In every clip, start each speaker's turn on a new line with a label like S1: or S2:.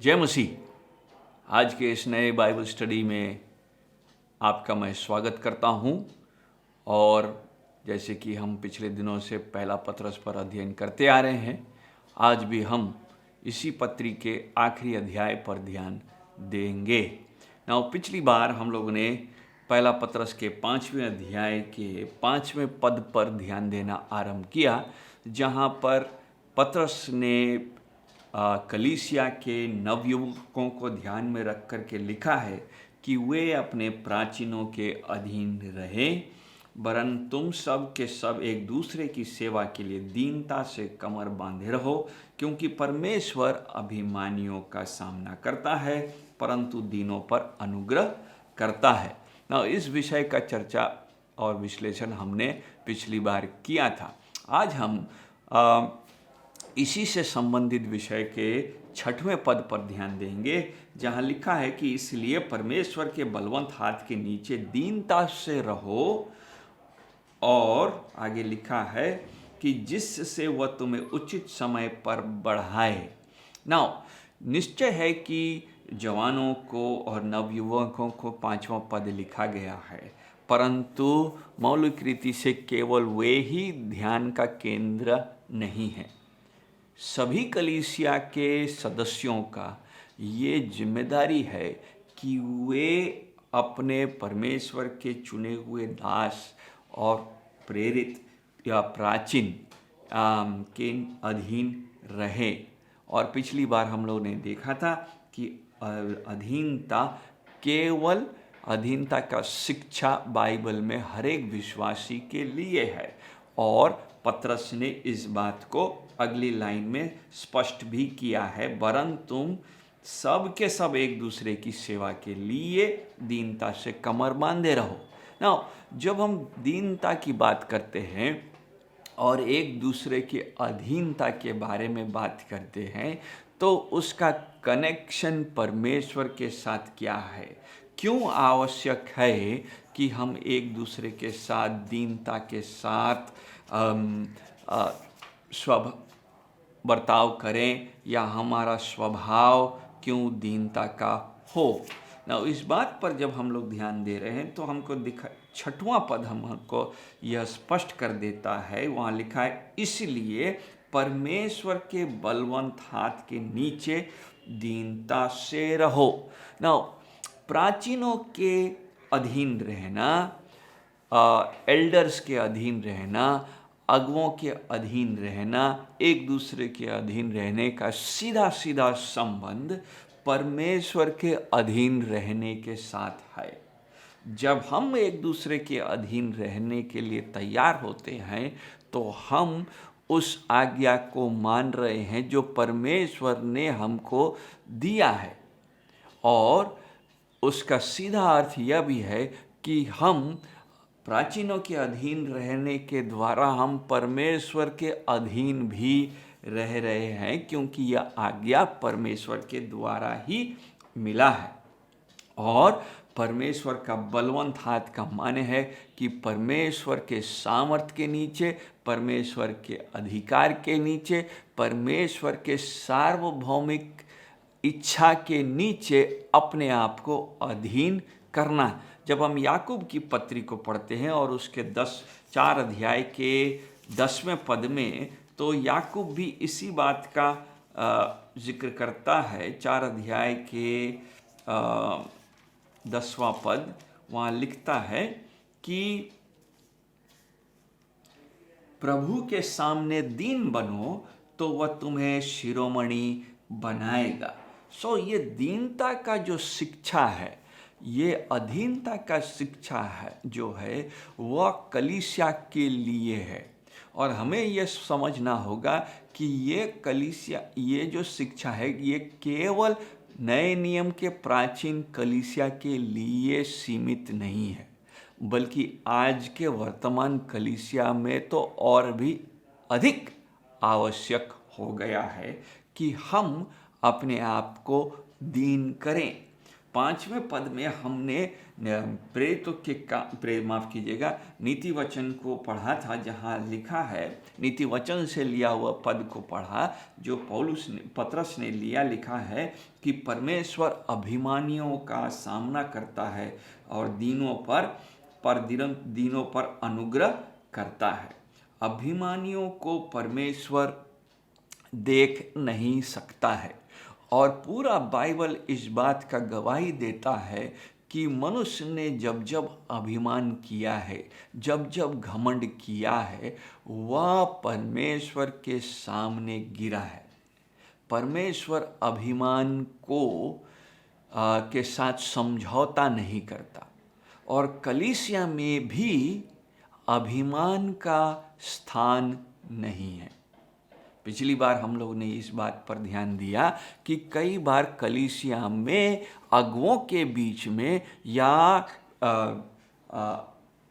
S1: जय मसीह। आज के इस नए बाइबल स्टडी में आपका मैं स्वागत करता हूं। और जैसे कि हम पिछले दिनों से पहला पत्रस पर अध्ययन करते आ रहे हैं, आज भी हम इसी पत्री के आखिरी अध्याय पर ध्यान देंगे। पिछली बार हम लोगों ने पहला पत्रस के 5वें अध्याय के 5वें पद पर ध्यान देना आरंभ किया, जहां पर पत्रस ने कलीसिया के नवयुवकों को ध्यान में रख कर के लिखा है कि वे अपने प्राचीनों के अधीन रहें, वरन तुम सब के सब एक दूसरे की सेवा के लिए दीनता से कमर बांधे रहो, क्योंकि परमेश्वर अभिमानियों का सामना करता है परंतु दीनों पर अनुग्रह करता है। इस विषय का चर्चा और विश्लेषण हमने पिछली बार किया था। आज हम इसी से संबंधित विषय के 6वें पद पर ध्यान देंगे, जहां लिखा है कि इसलिए परमेश्वर के बलवंत हाथ के नीचे दीनता से रहो, और आगे लिखा है कि जिससे वह तुम्हें उचित समय पर बढ़ाए। निश्चय है कि जवानों को और नवयुवकों को 5वां पद लिखा गया है, परंतु मौलिक रीति से केवल वे ही ध्यान का केंद्र नहीं है। सभी कलीसिया के सदस्यों का ये जिम्मेदारी है कि वे अपने परमेश्वर के चुने हुए दास और प्रेरित या प्राचीन के अधीन रहें। और पिछली बार हम लोगों ने देखा था कि अधीनता का शिक्षा बाइबल में हर एक विश्वासी के लिए है, और पत्रस ने इस बात को अगली लाइन में स्पष्ट भी किया है, वरन तुम सब के सब एक दूसरे की सेवा के लिए दीनता से कमर बांधे रहो। जब हम दीनता की बात करते हैं और एक दूसरे के अधीनता के बारे में बात करते हैं, तो उसका कनेक्शन परमेश्वर के साथ क्या है? क्यों आवश्यक है कि हम एक दूसरे के साथ दीनता के साथ बर्ताव करें, या हमारा स्वभाव क्यों दीनता का हो? इस बात पर जब हम लोग ध्यान दे रहे हैं तो हमको 6वां पद हमको यह स्पष्ट कर देता है। वहाँ लिखा है, इसलिए परमेश्वर के बलवंत हाथ के नीचे दीनता से रहो। प्राचीनों के अधीन रहना, एल्डर्स के अधीन रहना, अगुओं के अधीन रहना, एक दूसरे के अधीन रहने का सीधा सीधा संबंध परमेश्वर के अधीन रहने के साथ है। जब हम एक दूसरे के अधीन रहने के लिए तैयार होते हैं तो हम उस आज्ञा को मान रहे हैं जो परमेश्वर ने हमको दिया है, और उसका सीधा अर्थ यह भी है कि हम प्राचीनों के अधीन रहने के द्वारा हम परमेश्वर के अधीन भी रह रहे हैं, क्योंकि यह आज्ञा परमेश्वर के द्वारा ही मिला है। और परमेश्वर का बलवंत हाथ का माने है कि परमेश्वर के सामर्थ्य के नीचे, परमेश्वर के अधिकार के नीचे, परमेश्वर के सार्वभौमिक इच्छा के नीचे अपने आप को अधीन करना। जब हम याकूब की पत्री को पढ़ते हैं और उसके 4 अध्याय के 10वें पद में, तो याकूब भी इसी बात का जिक्र करता है। 4 अध्याय के 10वां पद वहाँ लिखता है कि प्रभु के सामने दीन बनो तो वह तुम्हें शिरोमणि बनाएगा। ये दीनता का जो शिक्षा है, ये अधीनता का शिक्षा है जो है, वह कलीसिया के लिए है। और हमें यह समझना होगा कि ये कलीसिया, ये जो शिक्षा है, ये केवल नए नियम के प्राचीन कलीसिया के लिए सीमित नहीं है, बल्कि आज के वर्तमान कलीसिया में तो और भी अधिक आवश्यक हो गया है कि हम अपने आप को दीन करें। 5वें पद में हमने प्रेरितों के माफ कीजिएगा, नीति वचन को पढ़ा था, जहाँ लिखा है, नीति वचन से लिया हुआ पद को पढ़ा जो पतरस ने लिया। लिखा है कि परमेश्वर अभिमानियों का सामना करता है और दीनों पर अनुग्रह करता है। अभिमानियों को परमेश्वर देख नहीं सकता है, और पूरा बाइबल इस बात का गवाही देता है कि मनुष्य ने जब जब अभिमान किया है, जब जब घमंड किया है, वह परमेश्वर के सामने गिरा है। परमेश्वर अभिमान के साथ समझौता नहीं करता, और कलीसिया में भी अभिमान का स्थान नहीं है। पिछली बार हम लोग ने इस बात पर ध्यान दिया कि कई बार कलीसिया में अगुओं के बीच में या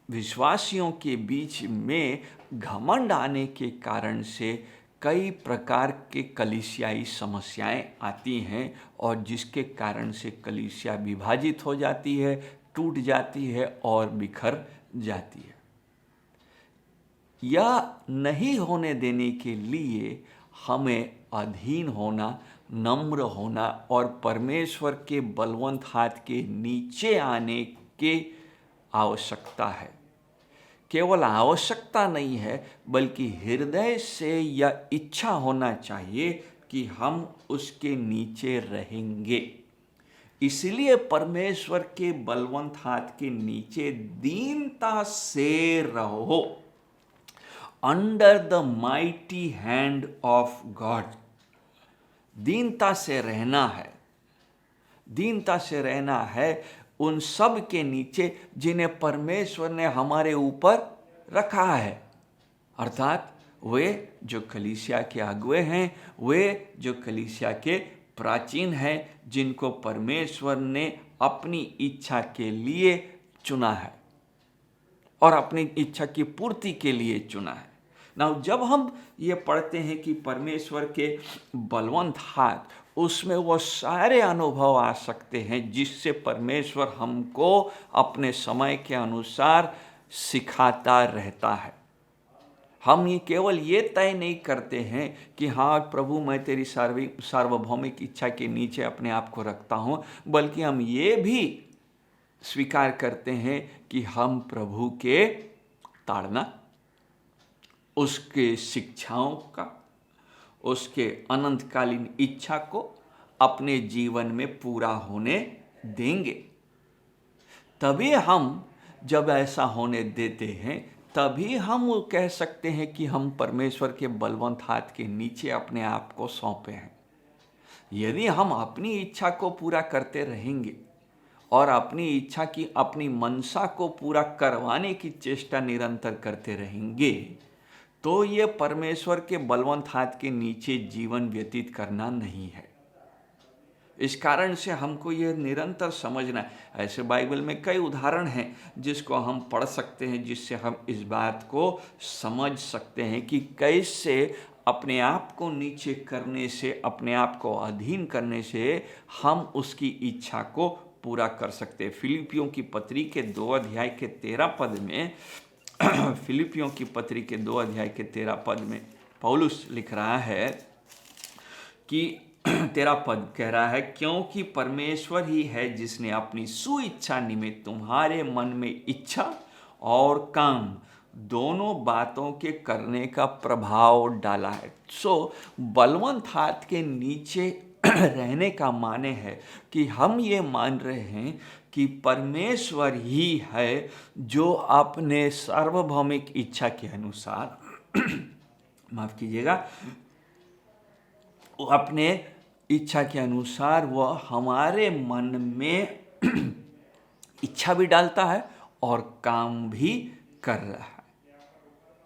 S1: विश्वासियों के बीच में घमंड आने के कारण से कई प्रकार के कलीसियाई समस्याएं आती हैं, और जिसके कारण से कलीसिया विभाजित हो जाती है, टूट जाती है और बिखर जाती है। या नहीं होने देने के लिए हमें अधीन होना, नम्र होना और परमेश्वर के बलवंत हाथ के नीचे आने की आवश्यकता है। केवल आवश्यकता नहीं है, बल्कि हृदय से यह इच्छा होना चाहिए कि हम उसके नीचे रहेंगे। इसलिए परमेश्वर के बलवंत हाथ के नीचे दीनता से रहो, under the mighty hand of God. दीनता से रहना है, दीनता से रहना है उन सब के नीचे जिन्हें परमेश्वर ने हमारे ऊपर रखा है, अर्थात वे जो कलीसिया के अगुवे हैं, वे जो कलीसिया के प्राचीन हैं, जिनको परमेश्वर ने अपनी इच्छा के लिए चुना है और अपनी इच्छा की पूर्ति के लिए चुना है। जब हम ये पढ़ते हैं कि परमेश्वर के बलवंत हाथ, उसमें वो सारे अनुभव आ सकते हैं जिससे परमेश्वर हमको अपने समय के अनुसार सिखाता रहता है। हम ये केवल ये तय नहीं करते हैं कि हाँ प्रभु, मैं तेरी सार्वभौमिक इच्छा के नीचे अपने आप को रखता हूँ, बल्कि हम ये भी स्वीकार करते हैं कि हम प्रभु के ताड़ना, उसके शिक्षाओं का, उसके अनंतकालीन इच्छा को अपने जीवन में पूरा होने देंगे। तभी हम जब ऐसा होने देते हैं, तभी हम वो कह सकते हैं कि हम परमेश्वर के बलवंत हाथ के नीचे अपने आप को सौंपे हैं। यदि हम अपनी इच्छा को पूरा करते रहेंगे और अपनी इच्छा की, अपनी मनसा को पूरा करवाने की चेष्टा निरंतर करते रहेंगे, तो ये परमेश्वर के बलवंत हाथ के नीचे जीवन व्यतीत करना नहीं है। इस कारण से हमको ये निरंतर समझना है। ऐसे बाइबल में कई उदाहरण हैं जिसको हम पढ़ सकते हैं, जिससे हम इस बात को समझ सकते हैं कि कैसे अपने आप को नीचे करने से, अपने आप को अधीन करने से हम उसकी इच्छा को पूरा कर सकते हैं। फिलिपियों की पत्री के 2 अध्याय के 13 पद में फिलिपियों की पत्री के 2 अध्याय के 13 पद में पौलुस लिख रहा है कि 13 पद कह रहा है, क्योंकि परमेश्वर ही है जिसने अपनी सुइच्छा निमित्त तुम्हारे मन में इच्छा और काम दोनों बातों के करने का प्रभाव डाला है। बलवंत हाथ के नीचे रहने का माने है कि हम ये मान रहे हैं कि परमेश्वर ही है जो अपने सार्वभौमिक इच्छा के अनुसार माफ कीजिएगा, अपने इच्छा के अनुसार वह हमारे मन में इच्छा भी डालता है और काम भी कर रहा है।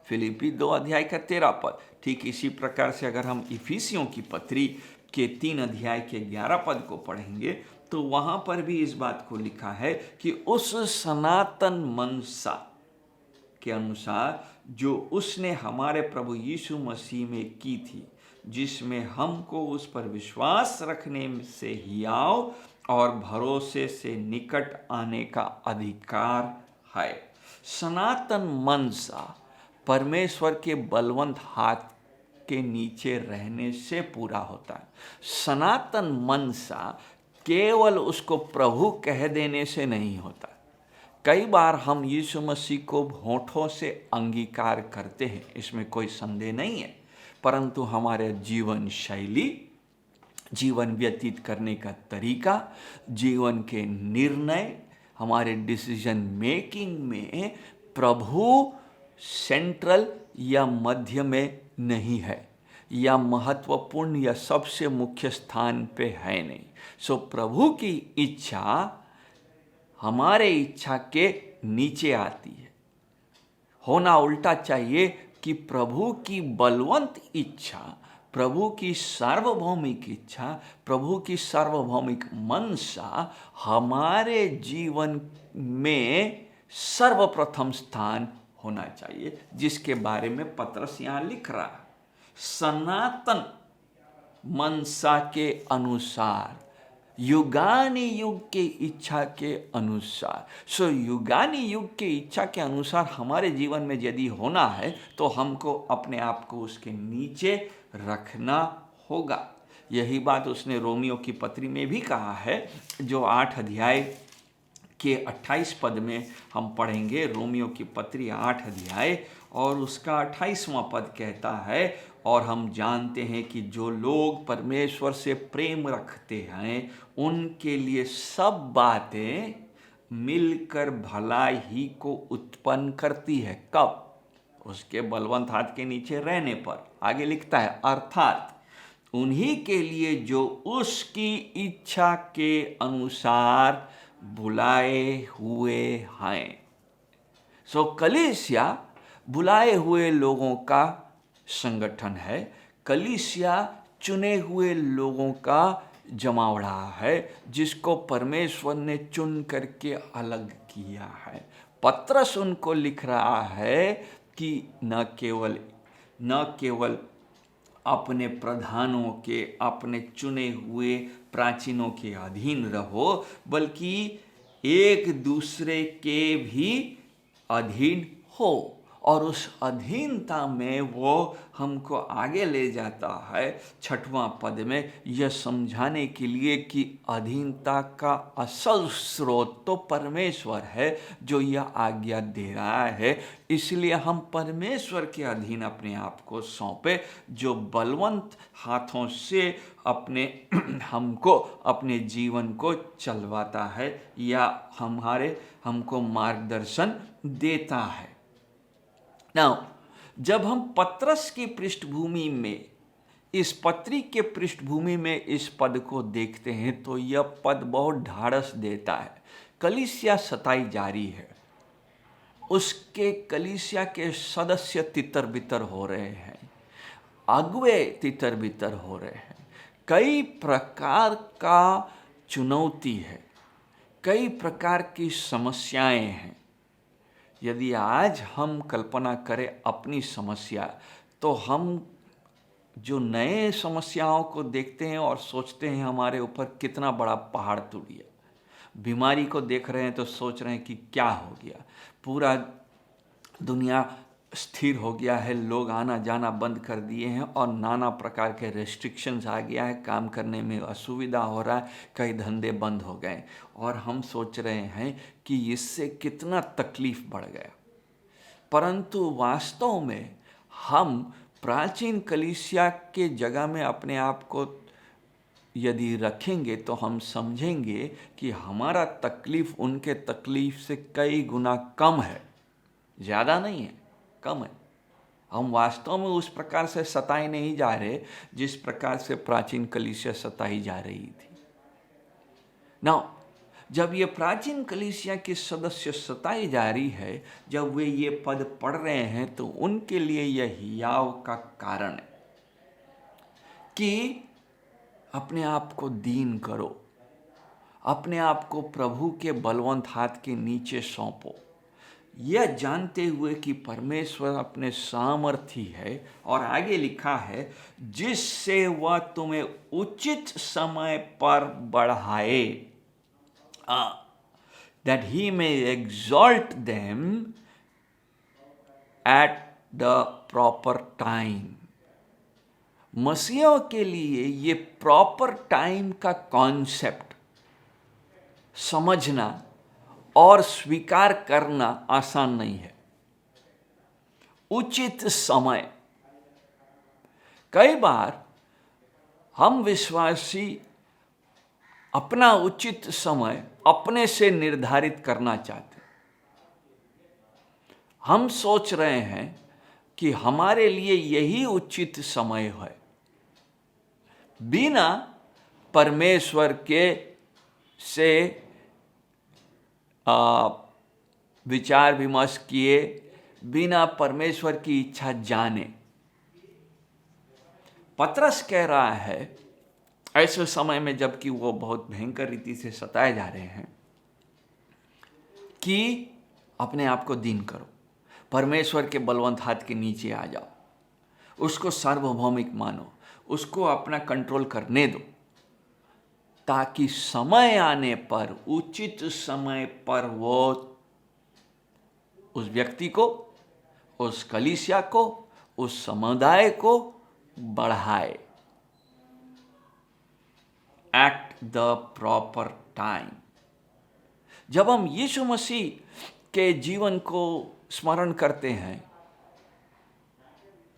S1: फिलिपी 2 अध्याय का 13 पद। ठीक इसी प्रकार से अगर हम इफिसियों की पत्री के 3 अध्याय के 11 पद को पढ़ेंगे तो वहां पर भी इस बात को लिखा है कि उस सनातन मनसा के अनुसार जो उसने हमारे प्रभु यीशु मसीह में की थी, जिसमें हमको उस पर विश्वास रखने से हियाव और भरोसे से निकट आने का अधिकार है। सनातन मनसा परमेश्वर के बलवंत हाथ के नीचे रहने से पूरा होता है। सनातन मनसा केवल उसको प्रभु कह देने से नहीं होता। कई बार हम यीशु मसीह को होठों से अंगीकार करते हैं, इसमें कोई संदेह नहीं है, परंतु हमारे जीवन शैली, जीवन व्यतीत करने का तरीका, जीवन के निर्णय, हमारे डिसीजन मेकिंग में प्रभु सेंट्रल या मध्य में नहीं है, या महत्वपूर्ण या सबसे मुख्य स्थान पे है नहीं। सो प्रभु की इच्छा हमारे इच्छा के नीचे आती है। होना उल्टा चाहिए कि प्रभु की बलवंत इच्छा, प्रभु की सार्वभौमिक इच्छा, प्रभु की सार्वभौमिक मनसा हमारे जीवन में सर्वप्रथम स्थान होना चाहिए, जिसके बारे में पतरस यहाँ लिख रहा है। सनातन मनसा के अनुसार, युगानी युग के इच्छा के अनुसार। सो युगानी युग के इच्छा के अनुसार हमारे जीवन में यदि होना है तो हमको अपने आप को उसके नीचे रखना होगा। यही बात उसने रोमियो की पत्री में भी कहा है, जो 8 अध्याय के 28 पद में हम पढ़ेंगे। रोमियो की पत्री 8 अध्याय और उसका 28वां पद कहता है, और हम जानते हैं कि जो लोग परमेश्वर से प्रेम रखते हैं उनके लिए सब बातें मिलकर भलाई ही को उत्पन्न करती है। कब? उसके बलवंत हाथ के नीचे रहने पर। आगे लिखता है, अर्थात उन्हीं के लिए जो उसकी इच्छा के अनुसार बुलाए हुए हैं। सो कलीसिया बुलाए हुए लोगों का संगठन है। कलीसिया चुने हुए लोगों का जमावड़ा है, जिसको परमेश्वर ने चुन करके अलग किया है। पतरस उनको लिख रहा है कि न केवल अपने प्रधानों के, अपने चुने हुए प्राचीनों के अधीन रहो, बल्कि एक दूसरे के भी अधीन हो। और उस अधीनता में वो हमको आगे ले जाता है 6वां पद में, यह समझाने के लिए कि अधीनता का असल स्रोत तो परमेश्वर है जो यह आज्ञा दे रहा है। इसलिए हम परमेश्वर के अधीन अपने आप को सौंपे, जो बलवंत हाथों से हमको अपने जीवन को चलवाता है या हमको मार्गदर्शन देता है। नाउ, जब हम पतरस की पृष्ठभूमि में, इस पत्री के पृष्ठभूमि में इस पद को देखते हैं तो यह पद बहुत ढाढ़स देता है। कलीसिया सताई जारी है, उसके कलीसिया के सदस्य तितर बितर हो रहे हैं, अगुवे तितर बितर हो रहे हैं, कई प्रकार का चुनौती है, कई प्रकार की समस्याएं हैं। यदि आज हम कल्पना करें अपनी समस्या, तो हम जो नए समस्याओं को देखते हैं और सोचते हैं हमारे ऊपर कितना बड़ा पहाड़ टूट गया। बीमारी को देख रहे हैं तो सोच रहे हैं कि क्या हो गया, पूरा दुनिया स्थिर हो गया है, लोग आना जाना बंद कर दिए हैं और नाना प्रकार के रेस्ट्रिक्शंस आ गया है, काम करने में असुविधा हो रहा है, कई धंधे बंद हो गए और हम सोच रहे हैं कि इससे कितना तकलीफ बढ़ गया। परंतु वास्तव में हम प्राचीन कलीसिया के जगह में अपने आप को यदि रखेंगे तो हम समझेंगे कि हमारा तकलीफ उनके तकलीफ से कई गुना कम है, ज़्यादा नहीं है, कम है। हम वास्तव में उस प्रकार से सताए नहीं जा रहे जिस प्रकार से प्राचीन कलीसिया सताई जा रही थी। नाउ, जब ये प्राचीन कलीसिया के सदस्य सताई जा रही है, जब वे ये पद पढ़ रहे हैं तो उनके लिए यह हियाव का कारण है कि अपने आप को दीन करो, अपने आप को प्रभु के बलवंत हाथ के नीचे सौंपो, यह जानते हुए कि परमेश्वर अपने सामर्थी है। और आगे लिखा है, जिससे वह तुम्हें उचित समय पर बढ़ाए। that he may exalt them at the proper time. मसीहों के लिए ये प्रॉपर टाइम का कॉन्सेप्ट समझना और स्वीकार करना आसान नहीं है। उचित समय, कई बार हम विश्वासी अपना उचित समय अपने से निर्धारित करना चाहते हैं। हम सोच रहे हैं कि हमारे लिए यही उचित समय है, बिना परमेश्वर के से विचार विमर्श किए, बिना परमेश्वर की इच्छा जाने। पतरस कह रहा है ऐसे समय में, जबकि वो बहुत भयंकर रीति से सताए जा रहे हैं, कि अपने आप को दीन करो, परमेश्वर के बलवंत हाथ के नीचे आ जाओ, उसको सार्वभौमिक मानो, उसको अपना कंट्रोल करने दो, ताकि समय आने पर, उचित समय पर वो उस व्यक्ति को, उस कलीसिया को, उस समुदाय को बढ़ाए। At the proper time. जब हम यीशु मसीह के जीवन को स्मरण करते हैं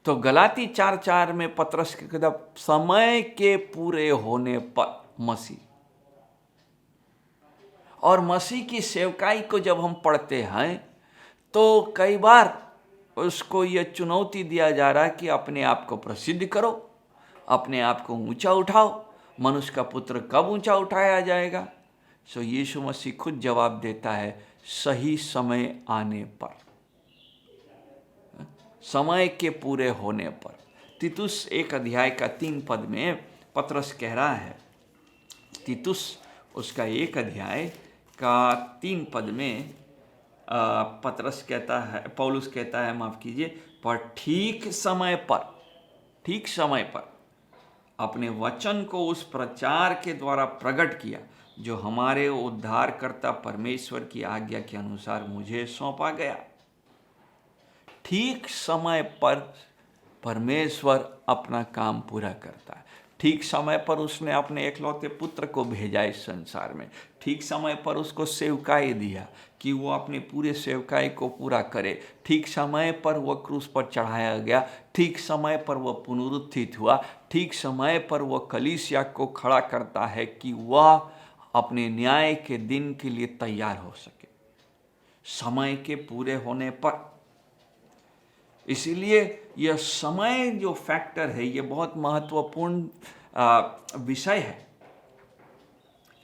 S1: तो गलाती 4:4 में पतरस के कहता, समय के पूरे होने पर मसीह, और मसीह की सेवकाई को जब हम पढ़ते हैं तो कई बार उसको यह चुनौती दिया जा रहा है कि अपने आप को प्रसिद्ध करो, अपने आप को ऊंचा उठाओ, मनुष्य का पुत्र कब ऊंचा उठाया जाएगा। सो यीशु मसीह खुद जवाब देता है, सही समय आने पर, समय के पूरे होने पर। तीतुस 1:3 में पतरस कह रहा है, तीतुस उसका 1:3 में पतरस कहता है, पौलुस कहता है, माफ कीजिए, पर ठीक समय पर अपने वचन को उस प्रचार के द्वारा प्रकट किया जो हमारे उद्धारकर्ता परमेश्वर की आज्ञा के अनुसार मुझे सौंपा गया। ठीक समय पर परमेश्वर अपना काम पूरा करता है। ठीक समय पर उसने अपने एकलौते पुत्र को भेजा इस संसार में। ठीक समय पर उसको सेवकाई दिया कि वो अपने पूरे सेवकाई को पूरा करे। ठीक समय पर वह क्रूस पर चढ़ाया गया। ठीक समय पर वह पुनरुत्थित हुआ। ठीक समय पर वह कलीसिया को खड़ा करता है कि वह अपने न्याय के दिन के लिए तैयार हो सके, समय के पूरे होने पर। इसीलिए यह समय जो फैक्टर है, ये बहुत महत्वपूर्ण विषय है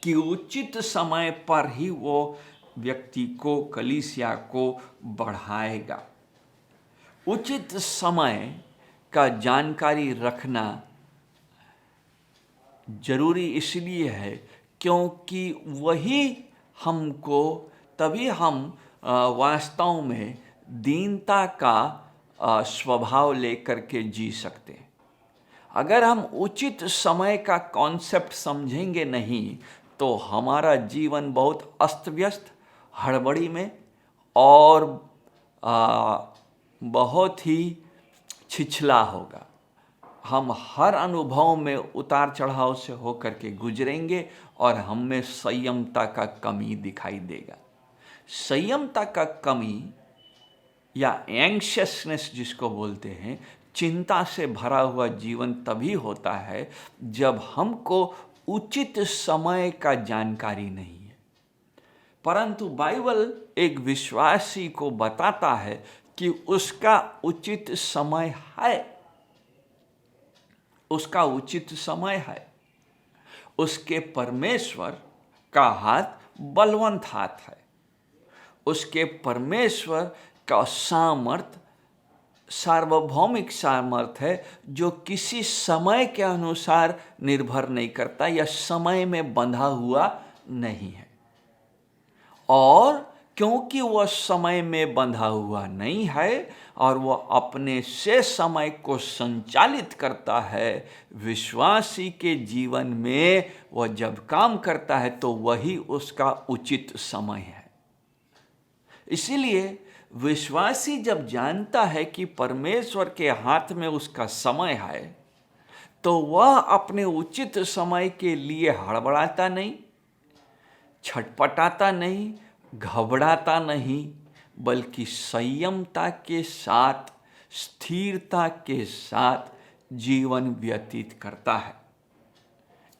S1: कि उचित समय पर ही वो व्यक्ति को, कलीसिया को बढ़ाएगा। उचित समय का जानकारी रखना जरूरी इसलिए है क्योंकि वही हमको, तभी हम वास्तव में दीनता का स्वभाव लेकर के जी सकते हैं। अगर हम उचित समय का कॉन्सेप्ट समझेंगे नहीं तो हमारा जीवन बहुत अस्त व्यस्त, हड़बड़ी में और बहुत ही छिछला होगा। हम हर अनुभव में उतार चढ़ाव से होकर के गुजरेंगे और हम में संयमता का कमी दिखाई देगा। संयमता का कमी या एंग्शियसनेस जिसको बोलते हैं, चिंता से भरा हुआ जीवन तभी होता है जब हमको उचित समय का जानकारी नहीं है। परंतु बाइबल एक विश्वासी को बताता है कि उसका उचित समय है, उसका उचित समय है। उसके परमेश्वर का हाथ बलवंत हाथ है। उसके परमेश्वर का सामर्थ सार्वभौमिक सामर्थ है जो किसी समय के अनुसार निर्भर नहीं करता या समय में बंधा हुआ नहीं है। और क्योंकि वह समय में बंधा हुआ नहीं है और वह अपने से समय को संचालित करता है। विश्वासी के जीवन में वह जब काम करता है तो वही उसका उचित समय है। इसीलिए विश्वासी जब जानता है कि परमेश्वर के हाथ में उसका समय है, तो वह अपने उचित समय के लिए हड़बड़ाता नहीं, छटपटाता नहीं, घबराता नहीं, बल्कि संयमता के साथ, स्थिरता के साथ जीवन व्यतीत करता है।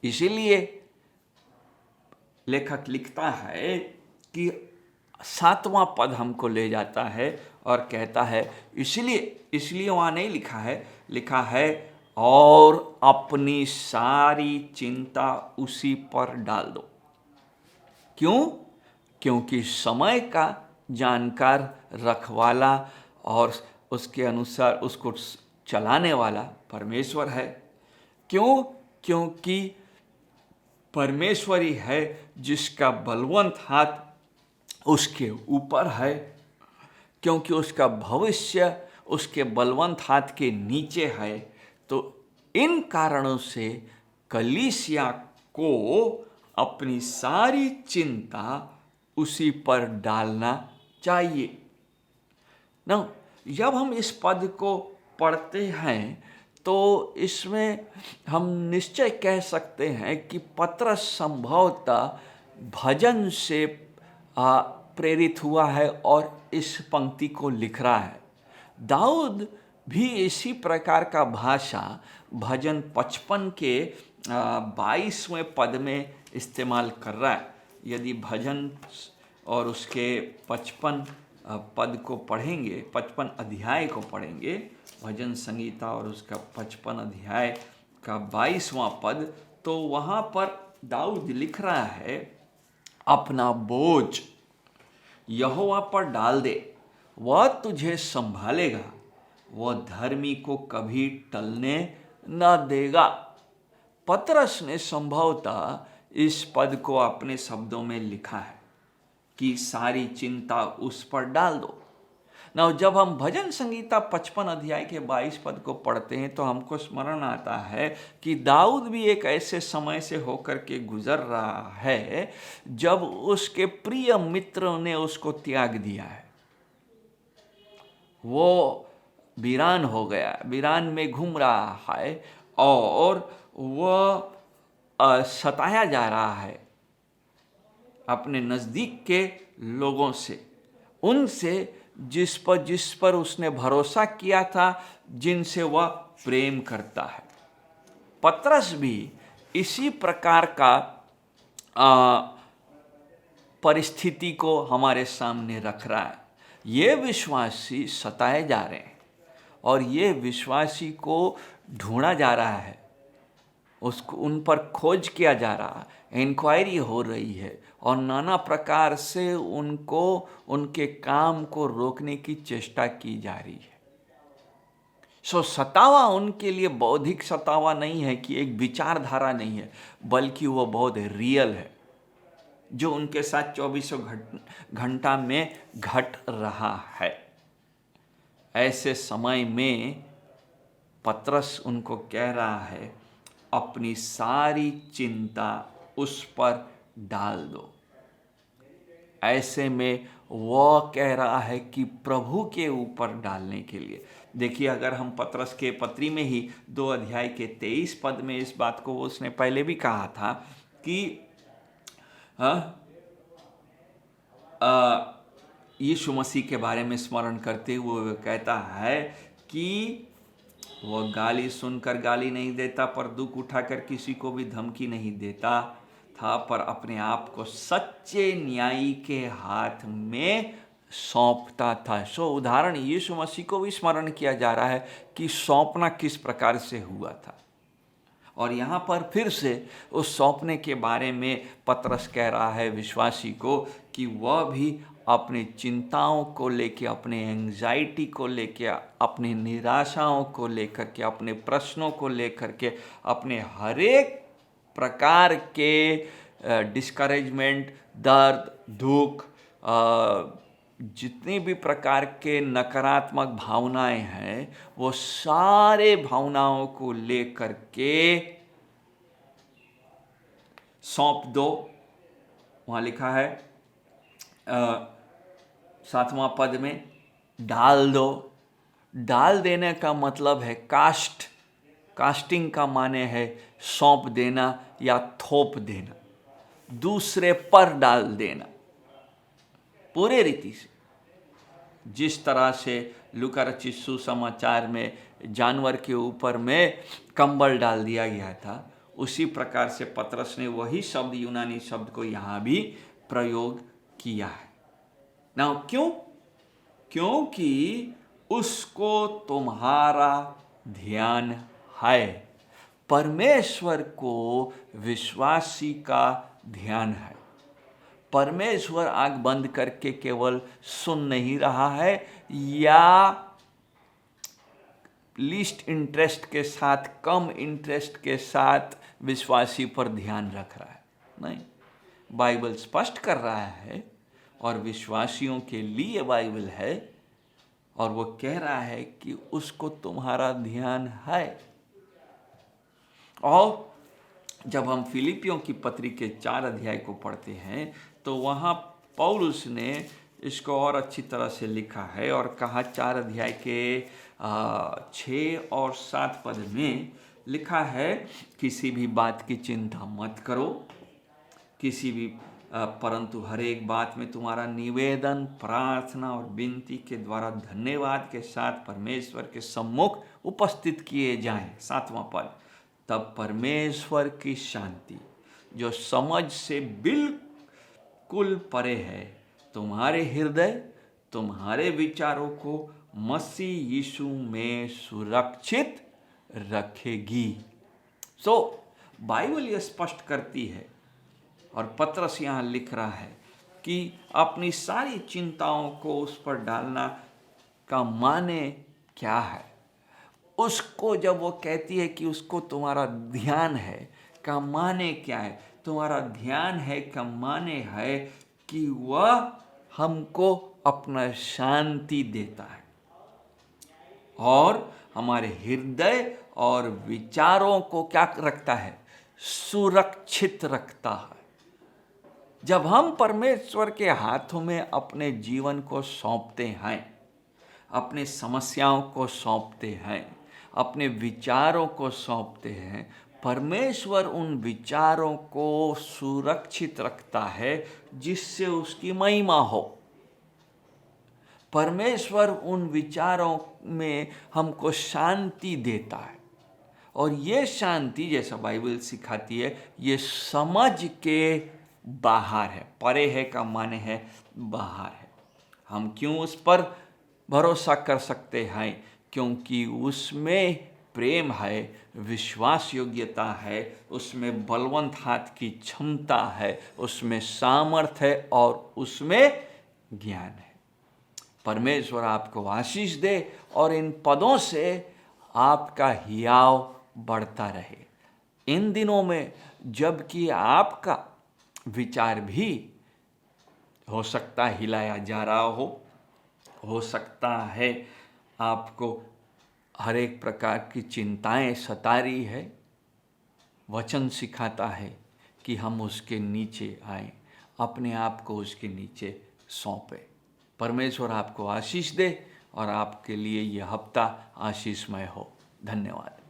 S1: इसीलिए लेखक लिखता है कि 7वां पद हमको ले जाता है और कहता है, इसलिए वहाँ नहीं लिखा है और अपनी सारी चिंता उसी पर डाल दो। क्यों? क्योंकि समय का जानकार, रखवाला और उसके अनुसार उसको चलाने वाला परमेश्वर है। क्यों? क्योंकि परमेश्वर ही है जिसका बलवंत हाथ उसके ऊपर है, क्योंकि उसका भविष्य उसके बलवंत हाथ के नीचे है। तो इन कारणों से कलीसिया को अपनी सारी चिंता उसी पर डालना चाहिए ना। जब हम इस पद को पढ़ते हैं तो इसमें हम निश्चय कह सकते हैं कि पत्रस संभवतः भजन से प्रेरित हुआ है और इस पंक्ति को लिख रहा है। दाऊद भी इसी प्रकार का भाषा भजन 55 के 22वें पद में इस्तेमाल कर रहा है। यदि भजन और उसके 55 पद को पढ़ेंगे, 55 अध्याय को पढ़ेंगे, भजन संगीता और उसका 55 अध्याय का 22वां पद, तो वहाँ पर दाऊद लिख रहा है, अपना बोझ यहोवा पर डाल दे, वह तुझे संभालेगा, वह धर्मी को कभी टलने न देगा। पतरस ने संभवतः इस पद को अपने शब्दों में लिखा है कि सारी चिंता उस पर डाल दो ना। जब हम भजन संगीता 55 अध्याय के 22 पद को पढ़ते हैं तो हमको स्मरण आता है कि दाऊद भी एक ऐसे समय से होकर के गुजर रहा है जब उसके प्रिय मित्र ने उसको त्याग दिया है। वो वीरान हो गया, वीरान में घूम रहा है और वह सताया जा रहा है अपने नज़दीक के लोगों से, उनसे जिस पर उसने भरोसा किया था, जिनसे वह प्रेम करता है। पतरस भी इसी प्रकार का परिस्थिति को हमारे सामने रख रहा है। ये विश्वासी सताए जा रहे हैं और ये विश्वासी को ढूंढा जा रहा है, उसको उन पर खोज किया जा रहा है, इंक्वायरी हो रही है और नाना प्रकार से उनको उनके काम को रोकने की चेष्टा की जा रही है। सतावा उनके लिए बौद्धिक सतावा नहीं है कि एक विचारधारा नहीं है, बल्कि वो बहुत रियल है जो उनके साथ 24 घंटा में घट रहा है। ऐसे समय में पतरस उनको कह रहा है, अपनी सारी चिंता उस पर डाल दो। ऐसे में वह कह रहा है कि प्रभु के ऊपर डालने के लिए। देखिए, अगर हम पतरस के पत्री में ही 2 अध्याय के 23 पद में इस बात को उसने पहले भी कहा था कि यीशु मसीह के बारे में स्मरण करते हुए कहता है कि वह गाली सुनकर गाली नहीं देता, पर दुख उठाकर किसी को भी धमकी नहीं देता था, पर अपने आप को सच्चे न्यायी के हाथ में सौंपता था। उदाहरण यीशु मसीह को भी स्मरण किया जा रहा है कि सौंपना किस प्रकार से हुआ था। और यहाँ पर फिर से उस सौंपने के बारे में पतरस कह रहा है विश्वासी को कि वह भी अपनी चिंताओं को लेके, अपने एंजाइटी को लेके, अपनी निराशाओं को लेकर के, अपने प्रश्नों को लेकर के, अपने हरेक प्रकार के डिस्करेजमेंट, दर्द, दुख, जितनी भी प्रकार के नकारात्मक भावनाएं हैं वो सारे भावनाओं को लेकर के सौंप दो। वहाँ लिखा है 7वां पद में, डाल दो। डाल देने का मतलब है कास्टिंग का माने है सौंप देना या थोप देना, दूसरे पर डाल देना पूरे रीति से। जिस तरह से लूका रचित सुसमाचार में जानवर के ऊपर में कंबल डाल दिया गया था, उसी प्रकार से पतरस ने वही शब्द, यूनानी शब्द को यहाँ भी प्रयोग किया है ना। क्यों? क्योंकि उसको तुम्हारा ध्यान है। परमेश्वर को विश्वासी का ध्यान है। परमेश्वर आंख बंद करके केवल सुन नहीं रहा है या लीस्ट इंटरेस्ट के साथ, कम इंटरेस्ट के साथ विश्वासी पर ध्यान रख रहा है। नहीं, बाइबल स्पष्ट कर रहा है और विश्वासियों के लिए बाइबल है, और वो कह रहा है कि उसको तुम्हारा ध्यान है। और जब हम फिलिपियों की पत्री के 4 अध्याय को पढ़ते हैं तो वहाँ पौलुस ने इसको और अच्छी तरह से लिखा है और कहा, 4 अध्याय के 6 और 7 पद में लिखा है, किसी भी बात की चिंता मत करो, परंतु हर एक बात में तुम्हारा निवेदन, प्रार्थना और विनती के द्वारा धन्यवाद के साथ परमेश्वर के सम्मुख उपस्थित किए जाएं। 7वां पद, तब परमेश्वर की शांति जो समझ से बिल्कुल परे है, तुम्हारे हृदय, तुम्हारे विचारों को मसीह यीशु में सुरक्षित रखेगी। बाइबल यह स्पष्ट करती है और पतरस यहाँ लिख रहा है कि अपनी सारी चिंताओं को उस पर डालना का माने क्या है। उसको जब वो कहती है कि उसको तुम्हारा ध्यान है का माने क्या है? तुम्हारा ध्यान है का माने है कि वह हमको अपना शांति देता है और हमारे हृदय और विचारों को क्या रखता है? सुरक्षित रखता है। जब हम परमेश्वर के हाथों में अपने जीवन को सौंपते हैं, अपने समस्याओं को सौंपते हैं, अपने विचारों को सौंपते हैं, परमेश्वर उन विचारों को सुरक्षित रखता है जिससे उसकी महिमा हो। परमेश्वर उन विचारों में हमको शांति देता है और ये शांति, जैसा बाइबल सिखाती है, ये समझ के बाहर है। परे है का माने है बाहर है। हम क्यों उस पर भरोसा कर सकते हैं? क्योंकि उसमें प्रेम है, विश्वास योग्यता है, उसमें बलवंत हाथ की क्षमता है, उसमें सामर्थ्य है और उसमें ज्ञान है। परमेश्वर आपको आशीष दे और इन पदों से आपका हियाव बढ़ता रहे। इन दिनों में जबकि आपका विचार भी हो सकता है हिलाया जा रहा हो सकता है आपको हर एक प्रकार की चिंताएं सता रही है, वचन सिखाता है कि हम उसके नीचे आएं, अपने आप को उसके नीचे सौंपें। परमेश्वर आपको आशीष दे और आपके लिए यह हफ्ता आशीषमय हो। धन्यवाद।